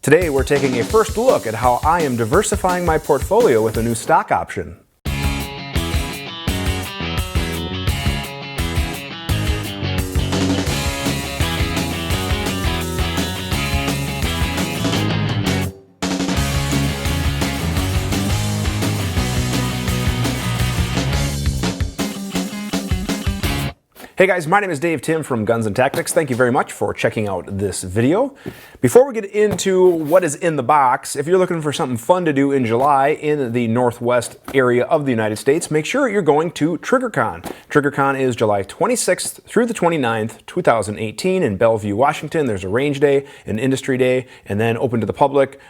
Today we're taking a first look at how I am diversifying my portfolio with a new stock option. Hey guys, my name is Dave Tim from Guns and Tactics. Thank you very much for checking out this video. Before we get into what is in the box, if you're looking for something fun to do in July in the Northwest area of the United States, make sure you're going to TriggerCon. TriggerCon is July 26th through the 29th, 2018 in Bellevue, Washington. There's a range day, an industry day, and then open to the public.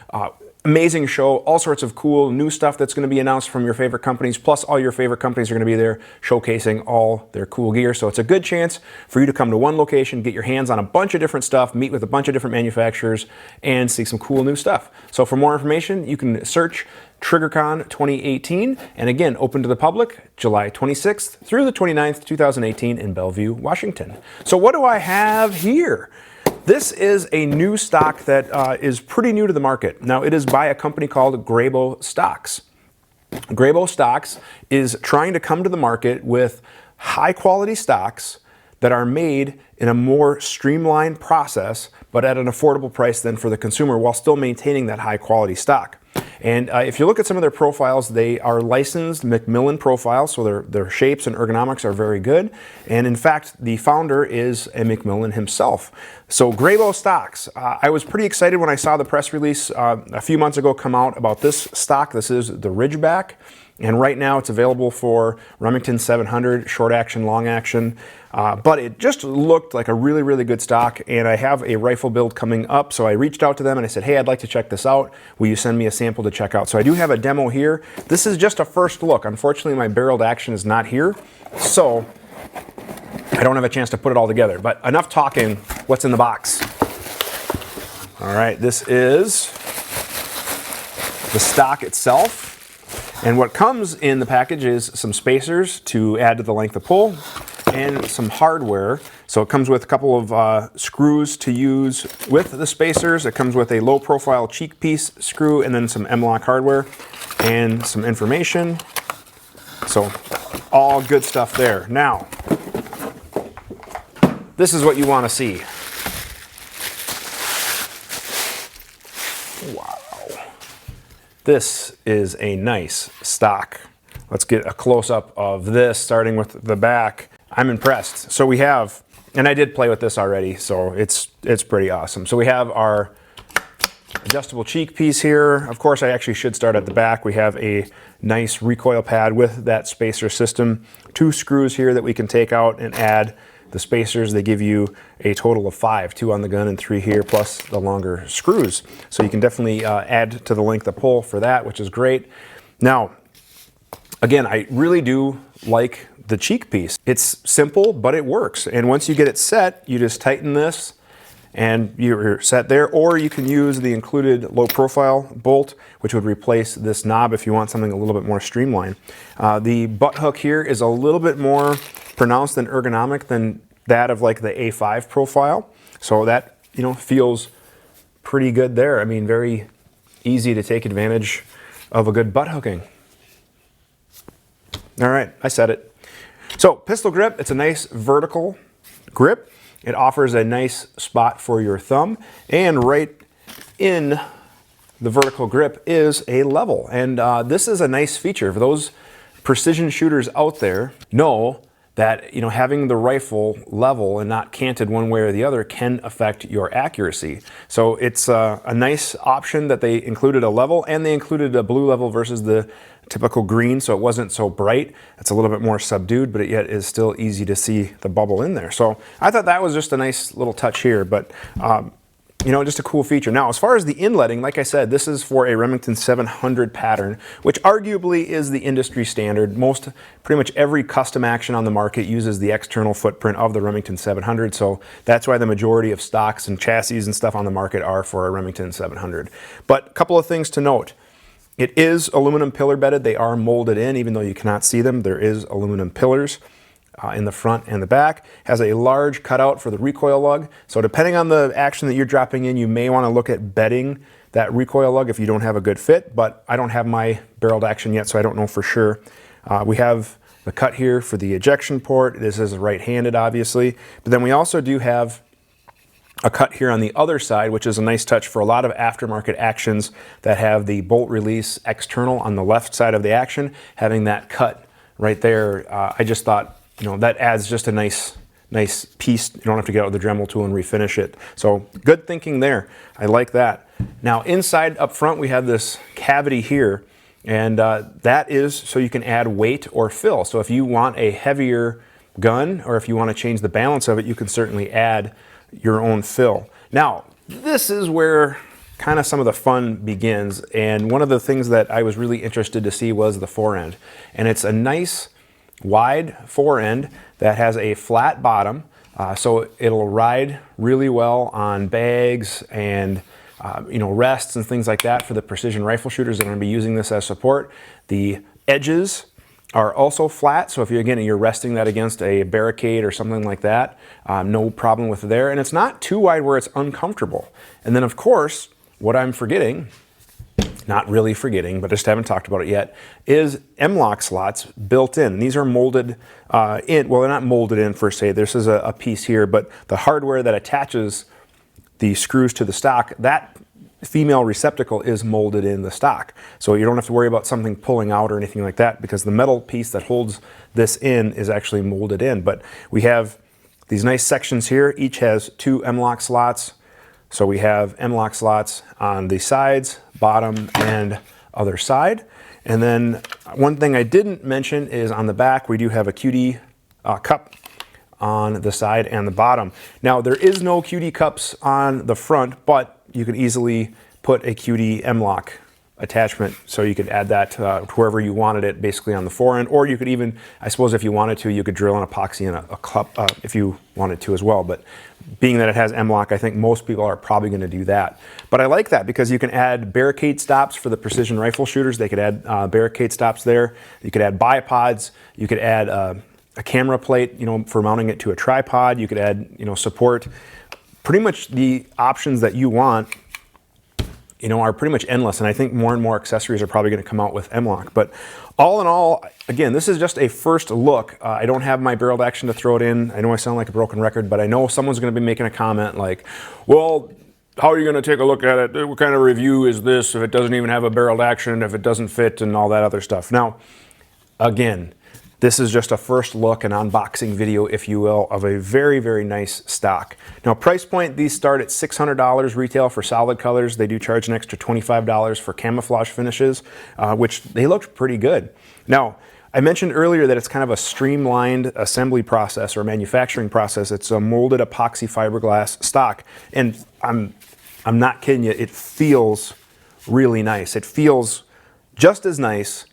Amazing show, all sorts of cool new stuff that's going to be announced from your favorite companies, plus all your favorite companies are going to be there showcasing all their cool gear. So it's a good chance for you to come to one location, get your hands on a bunch of different stuff, meet with a bunch of different manufacturers, and see some cool new stuff. So for more information, you can search TriggerCon 2018, and again, open to the public July 26th through the 29th, 2018 in Bellevue, Washington. So what do I have here? This is a new stock that is pretty new to the market. Now, it is by a company called Grayboe Stocks. Grayboe Stocks is trying to come to the market with high quality stocks that are made in a more streamlined process, but at an affordable price than for the consumer, while still maintaining that high quality stock. And if you look at some of their profiles, they are licensed Macmillan profiles, so their shapes and ergonomics are very good. And in fact, the founder is a Macmillan himself. So Grayboe Stocks, I was pretty excited when I saw the press release a few months ago come out about this stock. This is the Ridgeback. And right now it's available for Remington 700, short action, long action. But it just looked like a really, really good stock. And I have a rifle build coming up. So I reached out to them and I said, hey, I'd like to check this out. Will you send me a sample to check out? So I do have a demo here. This is just a first look. Unfortunately, my barreled action is not here. So I don't have a chance to put it all together. But enough talking, what's in the box? All right, this is the stock itself. And what comes in the package is some spacers to add to the length of pull and some hardware. So it comes with a couple of screws to use with the spacers. It comes with a low profile cheek piece screw and then some M-lock hardware and some information. So all good stuff there. Now, this is what you want to see. Wow. This is a nice stock. Let's get a close-up of this, starting with the back. I'm impressed. So we have, and I did play with this already, so it's pretty awesome. So we have our adjustable cheek piece here. Of course, I actually should start at the back. We have a nice recoil pad with that spacer system. 2 screws here that we can take out and add the spacers. They give you a total of 5, 2 on the gun and 3 here, plus the longer screws. So you can definitely add to the length of pull for that, which is great. Now, again, I really do like the cheek piece. It's simple, but it works. And once you get it set, you just tighten this and you're set there. Or you can use the included low profile bolt, which would replace this knob if you want something a little bit more streamlined. The butt hook here is a little bit more pronounced and ergonomic than that of like the A5 profile. So that, you know, feels pretty good there. I mean, very easy to take advantage of a good butt hooking. All right, I said it. So pistol grip, it's a nice vertical grip. It offers a nice spot for your thumb, and right in the vertical grip is a level. And this is a nice feature for those precision shooters out there. Know that, you know, having the rifle level and not canted one way or the other can affect your accuracy. So it's a nice option that they included a level, and they included a blue level versus the typical green, so it wasn't so bright. It's a little bit more subdued, but it yet is still easy to see the bubble in there. So I thought that was just a nice little touch here, but you know, just a cool feature. Now, as far as the inletting, like I said, this is for a Remington 700 pattern, which arguably is the industry standard. Pretty much every custom action on the market uses the external footprint of the Remington 700, so that's why the majority of stocks and chassis and stuff on the market are for a Remington 700. But a couple of things to note. It is aluminum pillar bedded. They are molded in, even though you cannot see them. There is aluminum pillars. in the front and the back. Has a large cutout for the recoil lug. So depending on the action that you're dropping in, you may want to look at bedding that recoil lug if you don't have a good fit, but I don't have my barreled action yet, so I don't know for sure. We have the cut here for the ejection port. This is right-handed, obviously, but then we also do have a cut here on the other side, which is a nice touch for a lot of aftermarket actions that have the bolt release external on the left side of the action. Having that cut right there, I just thought, that adds just a nice piece. You don't have to get out with the Dremel tool and refinish it. So good thinking there. I like that. Now inside up front, we have this cavity here, and that is so you can add weight or fill. So if you want a heavier gun, or if you want to change the balance of it, you can certainly add your own fill. Now, this is where kind of some of the fun begins, and one of the things that I was really interested to see was the forend. And it's a nice wide forend that has a flat bottom, so it'll ride really well on bags and rests and things like that for the precision rifle shooters that are going to be using this as support. The edges are also flat, so if you're resting that against a barricade or something like that, no problem with there. And it's not too wide where it's uncomfortable. And then of course, what I'm forgetting, not really forgetting, but just haven't talked about it yet, is M-LOK slots built in. These are molded in, well, they're not molded in per se, this is a piece here, but the hardware that attaches the screws to the stock, that female receptacle is molded in the stock. So you don't have to worry about something pulling out or anything like that, because the metal piece that holds this in is actually molded in. But we have these nice sections here. Each has 2 M-LOK slots. So we have M-LOK slots on the sides, bottom, and other side. And then one thing I didn't mention is on the back, we do have a QD cup on the side and the bottom. Now there is no QD cups on the front, but you could easily put a QD M-LOK attachment, so you could add that to wherever you wanted it, basically on the forend, or you could even, I suppose if you wanted to, you could drill an epoxy in a cup if you wanted to as well. But being that it has M-LOK, I think most people are probably going to do that. But I like that because you can add barricade stops for the precision rifle shooters. They could add barricade stops there. You could add bipods. You could add a camera plate, for mounting it to a tripod. You could add, support. Pretty much the options that you want, are pretty much endless. And I think more and more accessories are probably going to come out with M-LOK. But all in all, again, this is just a first look. I don't have my barreled action to throw it in. I know I sound like a broken record, but I know someone's going to be making a comment like, well, how are you going to take a look at it? What kind of review is this if it doesn't even have a barreled action, if it doesn't fit, and all that other stuff? Now, again, this is just a first look, an unboxing video, if you will, of a very, very nice stock. Now, price point, these start at $600 retail for solid colors. They do charge an extra $25 for camouflage finishes, which they looked pretty good. Now, I mentioned earlier that it's kind of a streamlined assembly process or manufacturing process. It's a molded epoxy fiberglass stock. And I'm not kidding you, it feels really nice. It feels just as nice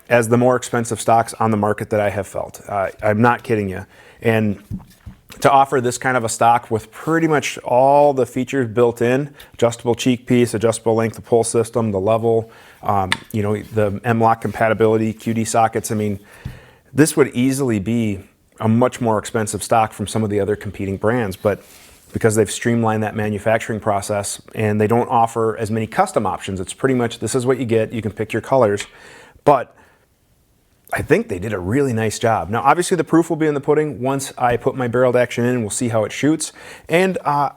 as the more expensive stocks on the market that I have felt. I'm not kidding you. And to offer this kind of a stock with pretty much all the features built in, adjustable cheek piece, adjustable length of pull system, the level, the M-LOK compatibility, QD sockets, this would easily be a much more expensive stock from some of the other competing brands, but because they've streamlined that manufacturing process and they don't offer as many custom options, it's pretty much, this is what you get, you can pick your colors, but I think they did a really nice job. Now, obviously the proof will be in the pudding once I put my barreled action in, and we'll see how it shoots. And I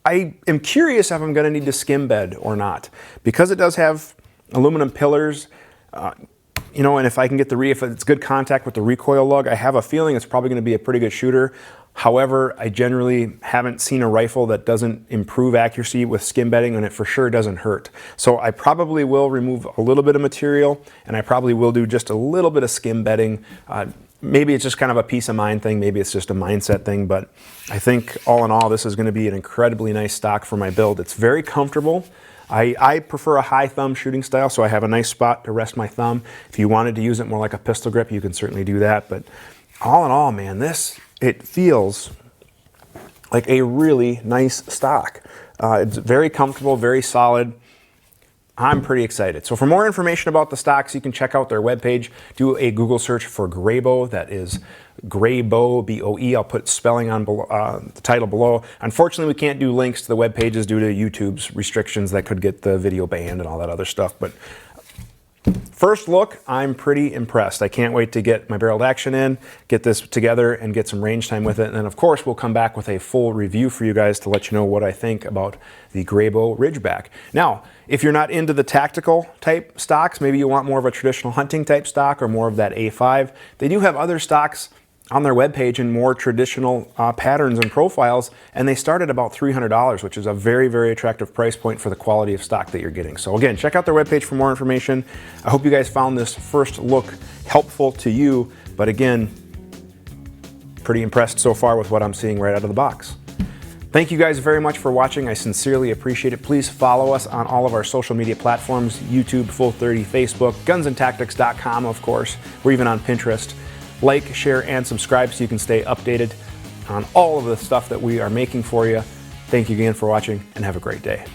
am curious if I'm gonna need to skim bed or not. Because it does have aluminum pillars, and if I can get if it's good contact with the recoil lug, I have a feeling it's probably gonna be a pretty good shooter. However, I generally haven't seen a rifle that doesn't improve accuracy with skim bedding, and it for sure doesn't hurt. So I probably will remove a little bit of material, and I probably will do just a little bit of skim bedding. Maybe it's just kind of a peace of mind thing, maybe it's just a mindset thing, but I think all in all, this is gonna be an incredibly nice stock for my build. It's very comfortable. I prefer a high thumb shooting style, so I have a nice spot to rest my thumb. If you wanted to use it more like a pistol grip, you can certainly do that, but all in all, man, it feels like a really nice stock. It's very comfortable, very solid. I'm pretty excited. So for more information about the stocks, you can check out their webpage. Do a Google search for Grayboe. That is Grayboe, B-O-E. I'll put spelling on the title below. Unfortunately, we can't do links to the web pages due to YouTube's restrictions that could get the video banned and all that other stuff. But first look, I'm pretty impressed. I can't wait to get my barreled action in, get this together, and get some range time with it. And then, of course, we'll come back with a full review for you guys to let you know what I think about the Grayboe Ridgeback. Now, if you're not into the tactical type stocks, maybe you want more of a traditional hunting type stock or more of that A5, they do have other stocks on their webpage in more traditional patterns and profiles, and they start at about $300, which is a very, very attractive price point for the quality of stock that you're getting. So again, check out their webpage for more information. I hope you guys found this first look helpful to you, but again, pretty impressed so far with what I'm seeing right out of the box. Thank you guys very much for watching. I sincerely appreciate it. Please follow us on all of our social media platforms, YouTube, Full30, Facebook, gunsandtactics.com, of course. We're even on Pinterest. Like, share, and subscribe so you can stay updated on all of the stuff that we are making for you. Thank you again for watching, and have a great day.